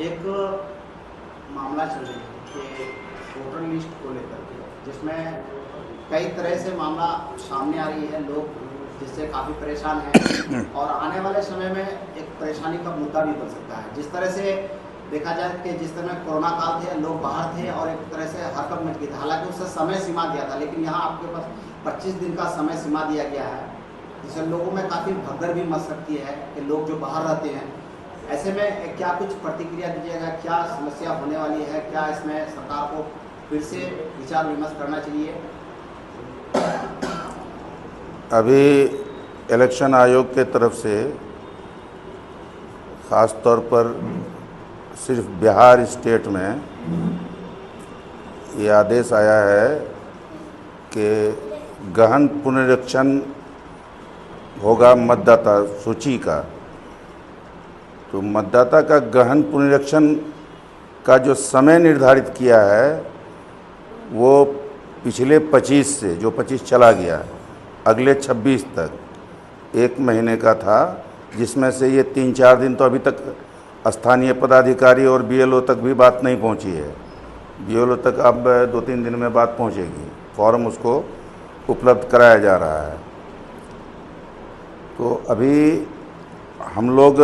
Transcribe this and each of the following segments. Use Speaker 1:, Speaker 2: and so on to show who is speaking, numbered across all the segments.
Speaker 1: एक मामला चल रही है कि वोटर लिस्ट को लेकर के, जिसमें कई तरह से मामला सामने आ रही है, लोग जिससे काफ़ी परेशान हैं और आने वाले समय में एक परेशानी का मुद्दा भी बन सकता है। जिस तरह से देखा जाए कि जिस तरह कोरोना काल थे, लोग बाहर थे और एक तरह से हरकत मच गई थी, हालांकि उससे समय सीमा दिया था, लेकिन यहाँ आपके पास 25 दिन का समय सीमा दिया गया है, जिससे लोगों में काफ़ी भगदड़ भी मच सकती है कि लोग जो बाहर रहते हैं। ऐसे में क्या कुछ प्रतिक्रिया दीजिएगा, क्या समस्या होने वाली है, क्या इसमें सरकार को फिर से विचार विमर्श करना चाहिए?
Speaker 2: अभी इलेक्शन आयोग के तरफ से ख़ास तौर पर सिर्फ बिहार स्टेट में ये आदेश आया है कि गहन पुनरीक्षण होगा मतदाता सूची का। तो मतदाता का गहन पुनरीक्षण का जो समय निर्धारित किया है वो पिछले 25 से, जो 25 चला गया, अगले 26 तक 1 महीने का था, जिसमें से ये 3-4 दिन तो अभी तक स्थानीय पदाधिकारी और बीएलओ तक भी बात नहीं पहुंची है। बीएलओ तक अब 2-3 दिन में बात पहुंचेगी, फॉर्म उसको उपलब्ध कराया जा रहा है। तो अभी हम लोग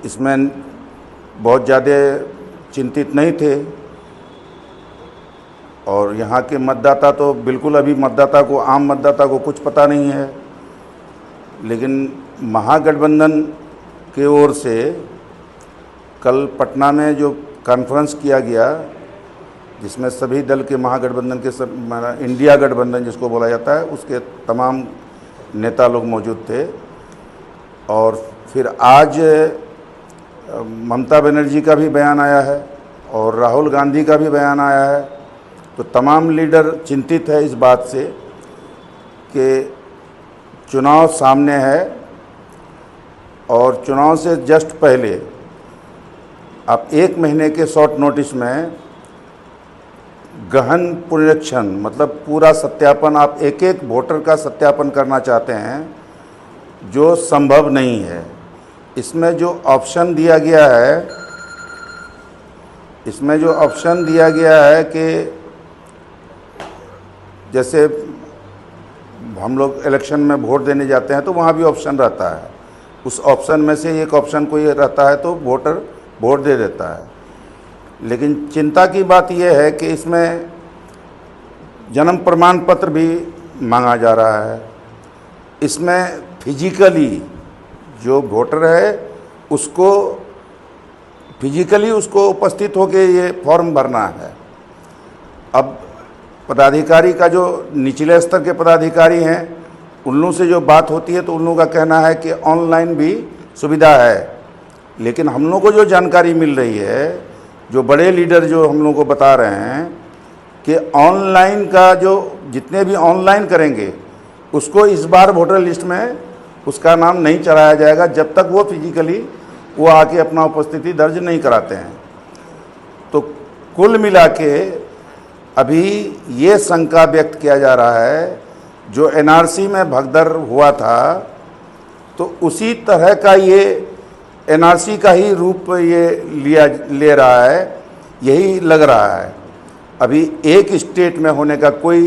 Speaker 2: इसमें बहुत ज़्यादा चिंतित नहीं थे और यहाँ के मतदाता तो बिल्कुल, अभी मतदाता को, आम मतदाता को कुछ पता नहीं है। लेकिन महागठबंधन की ओर से कल पटना में जो कॉन्फ्रेंस किया गया, जिसमें सभी दल के, महागठबंधन के सब, इंडिया गठबंधन जिसको बोला जाता है, उसके तमाम नेता लोग मौजूद थे। और फिर आज ममता बनर्जी का भी बयान आया है और राहुल गांधी का भी बयान आया है। तो तमाम लीडर चिंतित है इस बात से कि चुनाव सामने है और चुनाव से जस्ट पहले आप 1 महीने के शॉर्ट नोटिस में गहन पुनरीक्षण, मतलब पूरा सत्यापन, आप एक वोटर का सत्यापन करना चाहते हैं, जो संभव नहीं है। इसमें जो ऑप्शन दिया गया है, कि जैसे हम लोग इलेक्शन में वोट देने जाते हैं तो वहाँ भी ऑप्शन रहता है, उस ऑप्शन में से एक ऑप्शन कोई रहता है तो वोटर वोट दे देता है। लेकिन चिंता की बात यह है कि इसमें जन्म प्रमाण पत्र भी मांगा जा रहा है। इसमें फिजिकली जो वोटर है उसको फिजिकली उसको उपस्थित होकर ये फॉर्म भरना है। अब पदाधिकारी का, जो निचले स्तर के पदाधिकारी हैं, उन लोगों से जो बात होती है तो उन लोगों का कहना है कि ऑनलाइन भी सुविधा है। लेकिन हम लोगों को जो जानकारी मिल रही है, जो बड़े लीडर जो हम लोगों को बता रहे हैं कि ऑनलाइन का, जो जितने भी ऑनलाइन करेंगे उसको इस बार वोटर लिस्ट में उसका नाम नहीं चढ़ाया जाएगा जब तक वो फिजिकली वो आके अपना उपस्थिति दर्ज नहीं कराते हैं। तो कुल मिला के अभी ये शंका व्यक्त किया जा रहा है, जो एनआरसी में भगदड़ हुआ था तो उसी तरह का ये एनआरसी का ही रूप ये ले रहा है, यही लग रहा है। अभी एक स्टेट में होने का कोई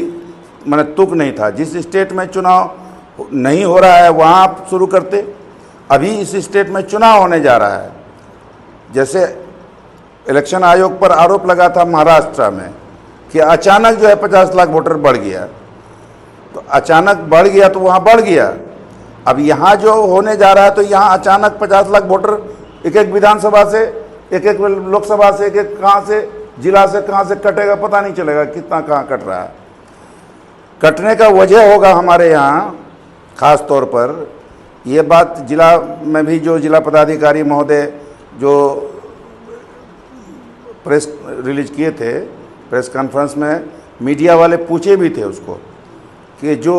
Speaker 2: तुक नहीं था। जिस स्टेट में चुनाव नहीं हो रहा है वहाँ आप शुरू करते, अभी इस स्टेट में चुनाव होने जा रहा है। जैसे इलेक्शन आयोग पर आरोप लगा था महाराष्ट्र में कि अचानक जो है 50 लाख वोटर बढ़ गया, तो अचानक बढ़ गया तो वहाँ बढ़ गया। अब यहाँ जो होने जा रहा है तो यहाँ अचानक 50 लाख वोटर एक विधानसभा से, एक लोकसभा से, एक कहाँ से, जिला से कहाँ से कटेगा पता नहीं चलेगा, कितना कहाँ कट रहा है। कटने का वजह होगा हमारे यहाँ खास तौर पर ये बात जिला में भी, जो जिला पदाधिकारी महोदय जो प्रेस रिलीज किए थे, प्रेस कॉन्फ्रेंस में मीडिया वाले पूछे भी थे उसको कि जो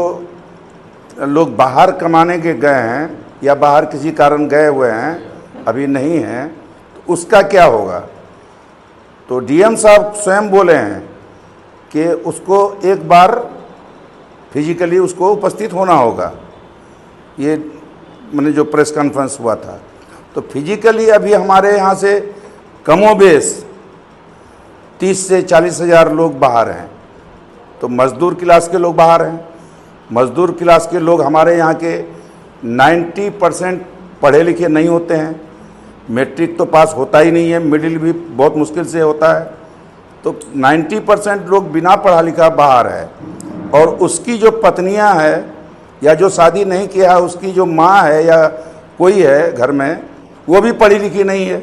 Speaker 2: लोग बाहर कमाने के गए हैं या बाहर किसी कारण गए हुए हैं, अभी नहीं हैं, तो उसका क्या होगा। तो डीएम साहब स्वयं बोले हैं कि उसको एक बार फिजिकली उसको उपस्थित होना होगा। ये मैंने जो प्रेस कॉन्फ्रेंस हुआ था, तो फिजिकली अभी हमारे यहाँ से कमोबेश 30 से 40 हज़ार लोग बाहर हैं। तो मज़दूर क्लास के लोग बाहर हैं। मज़दूर क्लास के लोग हमारे यहाँ के 90% पढ़े लिखे नहीं होते हैं। मैट्रिक तो पास होता ही नहीं है, मिडिल भी बहुत मुश्किल से होता है। तो 90% लोग बिना पढ़ा लिखा बाहर है। और उसकी जो पत्नियां है या जो शादी नहीं किया है, उसकी जो माँ है या कोई है घर में, वो भी पढ़ी लिखी नहीं है।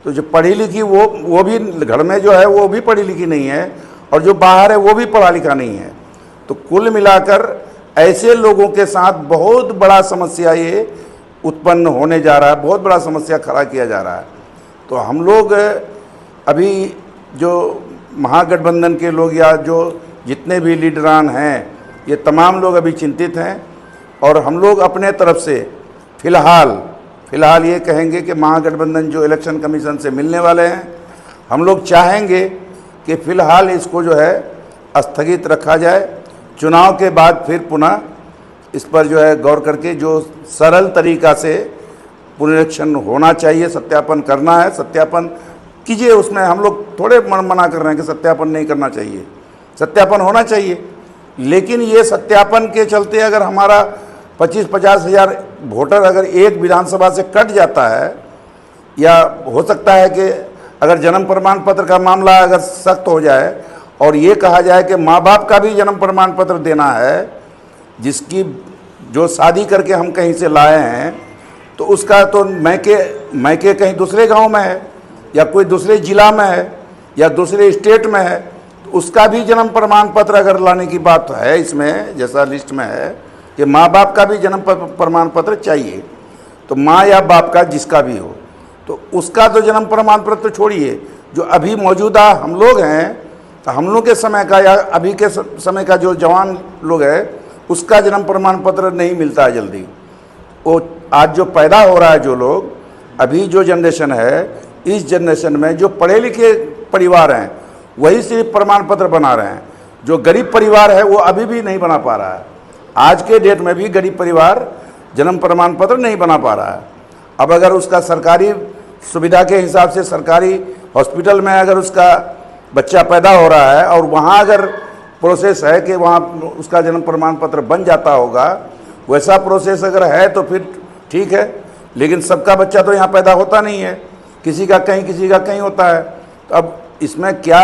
Speaker 2: तो जो पढ़ी लिखी वो भी घर में जो है वो भी पढ़ी लिखी नहीं है, और जो बाहर है वो भी पढ़ा लिखा नहीं है। तो कुल मिलाकर ऐसे लोगों के साथ बहुत बड़ा समस्या ये उत्पन्न होने जा रहा है, बहुत बड़ा समस्या खड़ा किया जा रहा है। तो हम लोग अभी जो महागठबंधन के लोग या जो जितने भी लीडरान हैं, ये तमाम लोग अभी चिंतित हैं। और हम लोग अपने तरफ से फ़िलहाल ये कहेंगे कि महागठबंधन जो इलेक्शन कमीशन से मिलने वाले हैं, हम लोग चाहेंगे कि फ़िलहाल इसको जो है स्थगित रखा जाए। चुनाव के बाद फिर पुनः इस पर जो है गौर करके जो सरल तरीका से पुनरीक्षण होना चाहिए, सत्यापन करना है, सत्यापन कीजिए। उसमें हम लोग थोड़े मना कर रहे हैं कि सत्यापन नहीं करना चाहिए, सत्यापन होना चाहिए। लेकिन ये सत्यापन के चलते अगर हमारा 25-50 हज़ार वोटर अगर एक विधानसभा से कट जाता है, या हो सकता है कि अगर जन्म प्रमाण पत्र का मामला अगर सख्त हो जाए और ये कहा जाए कि माँ बाप का भी जन्म प्रमाण पत्र देना है, जिसकी जो शादी करके हम कहीं से लाए हैं, तो उसका तो मैके कहीं दूसरे गांव में है या कोई दूसरे ज़िला में है या दूसरे स्टेट में है, तो उसका भी जन्म प्रमाण पत्र अगर लाने की बात है इसमें, जैसा लिस्ट में है कि माँ बाप का भी जन्म प्रमाण पत्र चाहिए, तो माँ या बाप का जिसका भी हो, तो उसका तो जन्म प्रमाण पत्र छोड़िए, जो अभी मौजूदा हम लोग हैं, तो हम लोग के समय का या अभी के समय का जो जवान लोग है, उसका जन्म प्रमाण पत्र नहीं मिलता है जल्दी। वो आज जो पैदा हो रहा है, जो लोग अभी जो जनरेशन है, इस जनरेशन में जो पढ़े लिखे परिवार हैं वही सिर्फ प्रमाण पत्र बना रहे हैं। जो गरीब परिवार है वो अभी भी नहीं बना पा रहा है। आज के डेट में भी गरीब परिवार जन्म प्रमाण पत्र नहीं बना पा रहा है। अब अगर उसका सरकारी सुविधा के हिसाब से सरकारी हॉस्पिटल में अगर उसका बच्चा पैदा हो रहा है और वहाँ अगर प्रोसेस है कि वहाँ उसका जन्म प्रमाण पत्र बन जाता होगा, वैसा प्रोसेस अगर है तो फिर ठीक है। लेकिन सबका बच्चा तो यहाँ पैदा होता नहीं है, किसी का कहीं होता है। तो अब इसमें क्या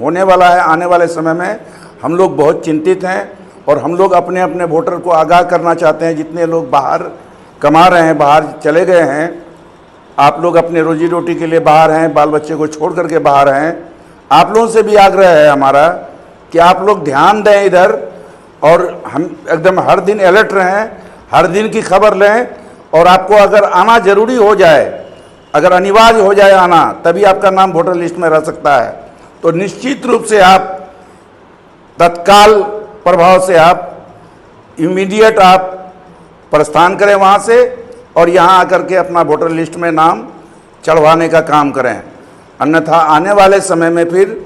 Speaker 2: होने वाला है आने वाले समय में, हम लोग बहुत चिंतित हैं। और हम लोग अपने अपने वोटर को आगाह करना चाहते हैं, जितने लोग बाहर कमा रहे हैं, बाहर चले गए हैं, आप लोग अपने रोजी रोटी के लिए बाहर हैं, बाल बच्चे को छोड़ करके बाहर हैं, आप लोगों से भी आग्रह है हमारा कि आप लोग ध्यान दें इधर, और हम एकदम हर दिन अलर्ट रहें, हर दिन की खबर लें। और आपको अगर आना जरूरी हो जाए, अगर अनिवार्य हो जाए आना, तभी आपका नाम वोटर लिस्ट में रह सकता है, तो निश्चित रूप से आप तत्काल प्रभाव से आप इमीडिएट आप प्रस्थान करें वहाँ से, और यहाँ आकर के अपना वोटर लिस्ट में नाम चढ़वाने का काम करें। अन्यथा आने वाले समय में फिर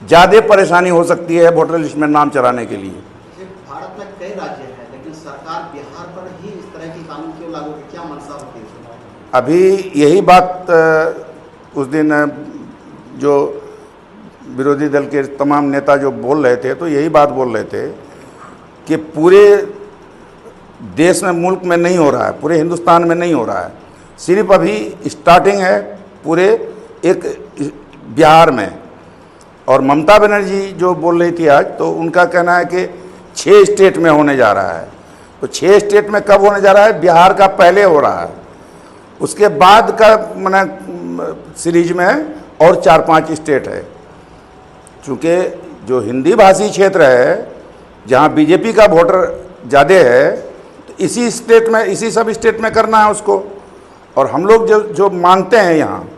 Speaker 2: ज़्यादा परेशानी हो सकती है वोटर लिस्ट में नाम चढ़ाने के लिए।
Speaker 1: भारत में कई राज्य हैं, लेकिन सरकार बिहार पर ही इस तरह की कानून क्यों लागू की, क्या मंशा होती है?
Speaker 2: अभी यही बात उस दिन जो विरोधी दल के तमाम नेता जो बोल रहे थे, तो यही बात बोल रहे थे कि पूरे देश में, मुल्क में नहीं हो रहा है, पूरे हिंदुस्तान में नहीं हो रहा है, सिर्फ अभी स्टार्टिंग है पूरे एक बिहार में। और ममता बनर्जी जो बोल रही थी आज, तो उनका कहना है कि 6 स्टेट में होने जा रहा है। तो 6 स्टेट में कब होने जा रहा है? बिहार का पहले हो रहा है, उसके बाद का मैंने सीरीज में और 4-5 स्टेट है। चूँकि जो हिंदी भाषी क्षेत्र है, जहाँ बीजेपी का वोटर ज़्यादा है, तो इसी स्टेट में, इसी सब स्टेट में करना है उसको। और हम लोग जो मानते हैं यहाँ,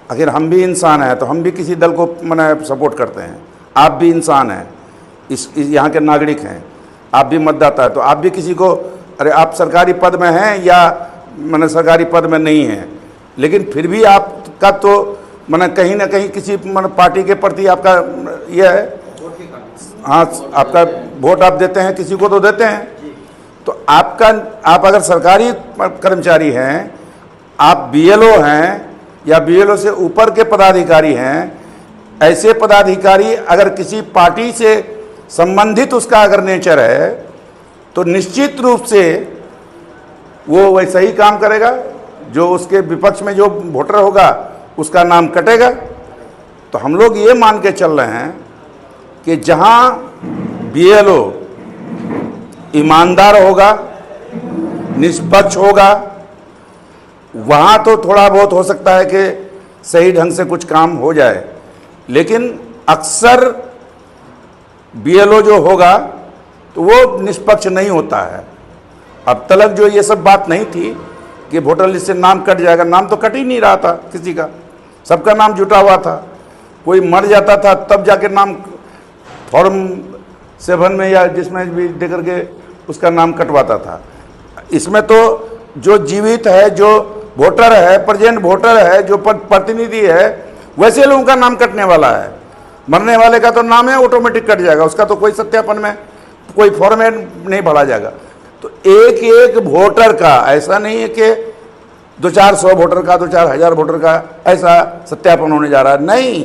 Speaker 2: आखिर हम भी इंसान हैं, तो हम भी किसी दल को मैंने सपोर्ट करते हैं। आप भी इंसान हैं, इस यहाँ के नागरिक हैं, आप भी मतदाता है, तो आप भी किसी को, अरे आप सरकारी पद में हैं या मैंने सरकारी पद में नहीं हैं, लेकिन फिर भी आपका तो मैंने कहीं ना कहीं किसी मैंने पार्टी के प्रति आपका यह है, हाँ, आपका वोट आप देते हैं, किसी को तो देते हैं। तो आप अगर सरकारी कर्मचारी हैं, आप बीएलओ हैं या बीएलओ से ऊपर के पदाधिकारी हैं, ऐसे पदाधिकारी अगर किसी पार्टी से संबंधित उसका अगर नेचर है तो निश्चित रूप से वो वैसा ही काम करेगा। जो उसके विपक्ष में जो वोटर होगा उसका नाम कटेगा। तो हम लोग ये मान के चल रहे हैं कि जहां बीएलओ ईमानदार होगा, निष्पक्ष होगा, वहाँ तो थोड़ा बहुत हो सकता है कि सही ढंग से कुछ काम हो जाए, लेकिन अक्सर बीएलओ जो होगा तो वो निष्पक्ष नहीं होता है। अब तक जो ये सब बात नहीं थी कि वोटर लिस्ट से नाम कट जाएगा, नाम तो कट ही नहीं रहा था किसी का, सबका नाम जुटा हुआ था। कोई मर जाता था तब जाके नाम फॉर्म 7 में या जिसमें भी दे करके उसका नाम कटवाता था। इसमें तो जो जीवित है, जो वोटर है, प्रेजेंट वोटर है, जो प्रतिनिधि है, वैसे लोगों का नाम कटने वाला है। मरने वाले का तो नाम है ऑटोमेटिक कट जाएगा, उसका तो कोई सत्यापन में कोई फॉर्म नहीं भरा जाएगा। तो एक एक वोटर का, ऐसा नहीं है कि 200-400 वोटर का, 2-4 हज़ार वोटर का ऐसा सत्यापन होने जा रहा है, नहीं,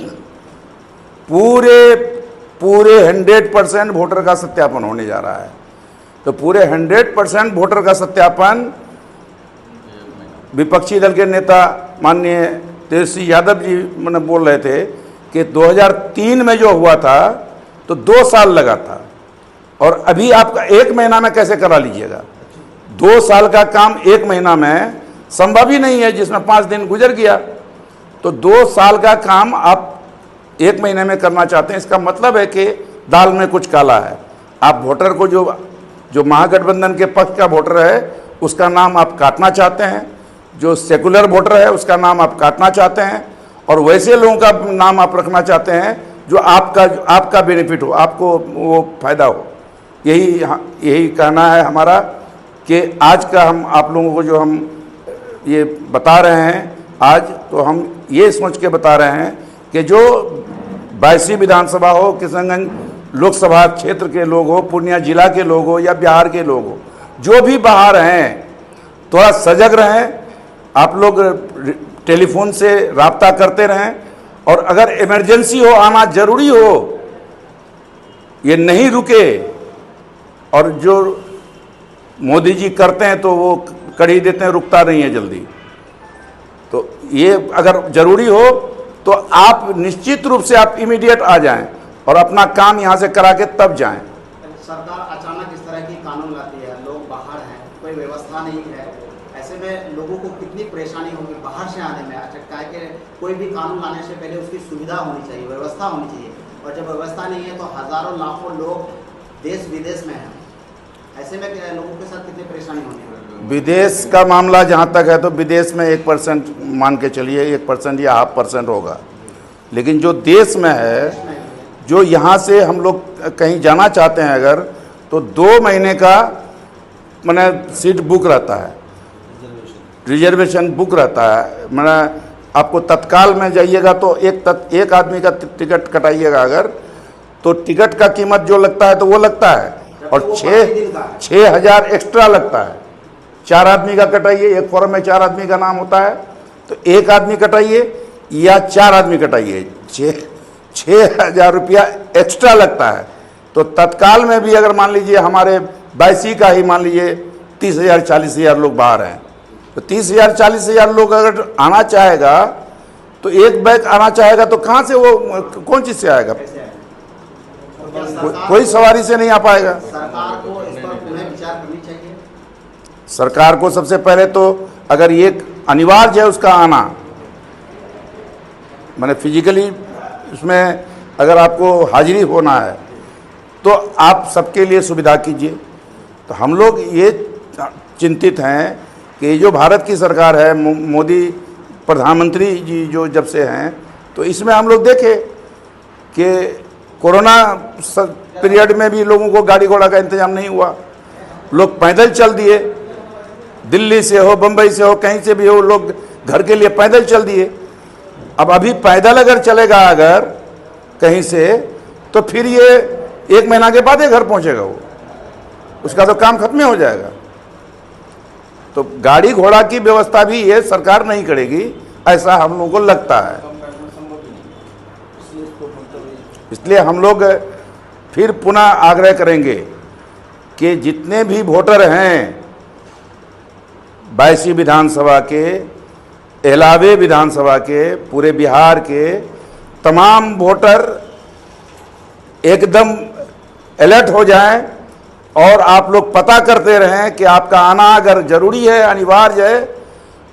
Speaker 2: पूरे 100% वोटर का सत्यापन होने जा रहा है। तो पूरे 100% वोटर का सत्यापन विपक्षी दल के नेता माननीय तेजस्वी यादव जी मैंने बोल रहे थे कि 2003 में जो हुआ था तो 2 साल लगा था, और अभी आपका 1 महीना में कैसे करा लीजिएगा? 2 साल का काम 1 महीना में संभव ही नहीं है, जिसमें 5 दिन गुजर गया। तो 2 साल का काम आप 1 महीने में करना चाहते हैं, इसका मतलब है कि दाल में कुछ काला है। आप वोटर को जो महागठबंधन के पक्ष का वोटर है उसका नाम आप काटना चाहते हैं, जो सेकुलर वोटर है उसका नाम आप काटना चाहते हैं, और वैसे लोगों का नाम आप रखना चाहते हैं जो आपका बेनिफिट हो, आपको वो फायदा हो। यही कहना है हमारा कि आज का हम आप लोगों को जो हम ये बता रहे हैं आज, तो हम ये सोच के बता रहे हैं कि जो 22वीं विधानसभा हो, किशनगंज लोकसभा क्षेत्र के लोग हो, पूर्णिया जिला के लोग हो या बिहार के लोग हो, जो भी बाहर हैं थोड़ा सजग रहें। आप लोग टेलीफोन से राब्ता करते रहें, और अगर इमरजेंसी हो, आना जरूरी हो, ये नहीं रुके। और जो मोदी जी करते हैं तो वो कर ही देते हैं, रुकता नहीं है जल्दी। तो ये अगर जरूरी हो तो आप निश्चित रूप से आप इमीडिएट आ जाएं और अपना काम यहाँ से करा के तब जाएं।
Speaker 1: सरकार अचानक इस तरह की कानून लाती है, लोग बाहर हैं, कोई व्यवस्था नहीं है, ऐसे में लोगों को कितनी परेशानी होगी बाहर से आने में। अच्छा, क्या है कि कोई भी कानून लाने से पहले उसकी सुविधा होनी चाहिए, व्यवस्था होनी चाहिए, और जब व्यवस्था नहीं है तो हजारों लाखों लोग देश विदेश में हैं। ऐसे में लोगों के साथ कितनी परेशानी होनी है।
Speaker 2: विदेश का मामला जहाँ तक है तो विदेश में 1% मान के चलिए, 1% या 0.5% होगा, लेकिन जो देश में है, जो यहाँ से हम लोग कहीं जाना चाहते हैं अगर, तो 2 महीने का मैंने सीट बुक रहता है, रिजर्वेशन बुक रहता है। मैंने आपको तत्काल में जाइएगा तो एक आदमी का टिकट कटाइएगा अगर, तो टिकट का कीमत जो लगता है तो वो लगता है, और 6,000 एक्स्ट्रा लगता है। 4 आदमी का कटाइए, एक फॉर्म में 4 आदमी का नाम होता है, तो 1 आदमी कटाइए या 4 आदमी कटाइए, 6,000 रुपया एक्स्ट्रा लगता है। तो तत्काल में भी अगर मान लीजिए हमारे 22 का ही मान लीजिए 30,000 40,000 लोग बाहर हैं, तो 30,000 40,000 लोग अगर आना चाहेगा तो एक बैच आना चाहेगा तो कहाँ से वो कौन चीज़ से आएगा? कोई सवारी से नहीं आ पाएगा।
Speaker 1: सरकार को इस पर पुनः विचार करनी चाहिए।
Speaker 2: सरकार को सबसे पहले तो अगर ये अनिवार्य है उसका आना, माने फिजिकली उसमें अगर आपको हाजिरी होना है तो आप सबके लिए सुविधा कीजिए। तो हम लोग ये चिंतित हैं कि जो भारत की सरकार है, मोदी प्रधानमंत्री जी जो जब से हैं, तो इसमें हम लोग देखें कि कोरोना पीरियड में भी लोगों को गाड़ी घोड़ा का इंतजाम नहीं हुआ, लोग पैदल चल दिए, दिल्ली से हो, बम्बई से हो, कहीं से भी हो, लोग घर के लिए पैदल चल दिए। अब अभी पैदल अगर चलेगा अगर कहीं से, तो फिर ये 1 महीना के बाद ही घर पहुंचेगा, वो उसका तो काम खत्म हो जाएगा। तो गाड़ी घोड़ा की व्यवस्था भी ये सरकार नहीं करेगी, ऐसा हम लोगों को लगता है। इसलिए हम लोग फिर पुनः आग्रह करेंगे कि जितने भी वोटर हैं 22 विधानसभा के, इलाहाबाद विधानसभा के, पूरे बिहार के तमाम वोटर एकदम अलर्ट हो जाएं और आप लोग पता करते रहें कि आपका आना अगर जरूरी है, अनिवार्य है,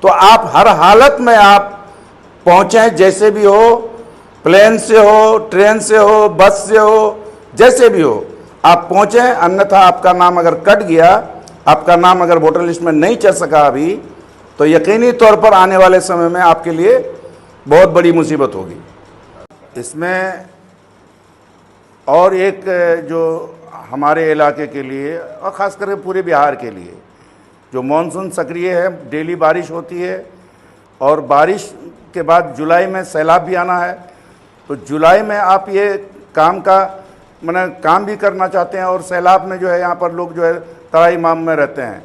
Speaker 2: तो आप हर हालत में आप पहुँचें, जैसे भी हो, प्लेन से हो, ट्रेन से हो, बस से हो, जैसे भी हो आप पहुँचें। अन्यथा आपका नाम अगर कट गया, आपका नाम अगर वोटर लिस्ट में नहीं चल सका अभी, तो यकीनी तौर पर आने वाले समय में आपके लिए बहुत बड़ी मुसीबत होगी। इसमें और एक जो हमारे इलाके के लिए और ख़ास करके पूरे बिहार के लिए जो मानसून सक्रिय है, डेली बारिश होती है और बारिश के बाद जुलाई में सैलाब भी आना है। तो जुलाई में आप ये काम का काम भी करना चाहते हैं और सैलाब में जो है यहाँ पर लोग जो है तराई माम में रहते हैं।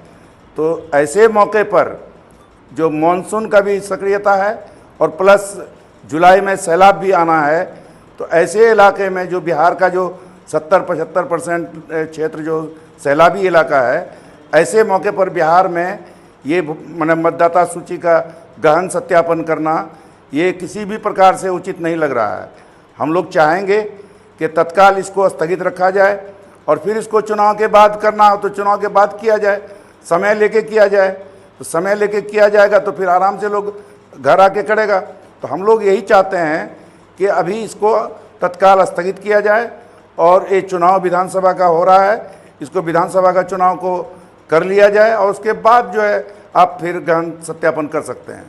Speaker 2: तो ऐसे मौके पर जो मानसून का भी सक्रियता है और प्लस जुलाई में सैलाब भी आना है, तो ऐसे इलाके में जो बिहार का जो 70-75% क्षेत्र जो सैलाबी इलाका है, ऐसे मौके पर बिहार में ये मतदाता सूची का गहन सत्यापन करना ये किसी भी प्रकार से उचित नहीं लग रहा है। हम लोग चाहेंगे कि तत्काल इसको स्थगित रखा जाए और फिर इसको चुनाव के बाद करना हो तो चुनाव के बाद किया जाए, समय लेके किया जाए। तो समय लेके किया जाएगा तो फिर आराम से लोग घर आके करेगा। तो हम लोग यही चाहते हैं कि अभी इसको तत्काल स्थगित किया जाए और ये चुनाव विधानसभा का हो रहा है, इसको विधानसभा का चुनाव को कर लिया जाए और उसके बाद जो है आप फिर गहन सत्यापन कर सकते हैं।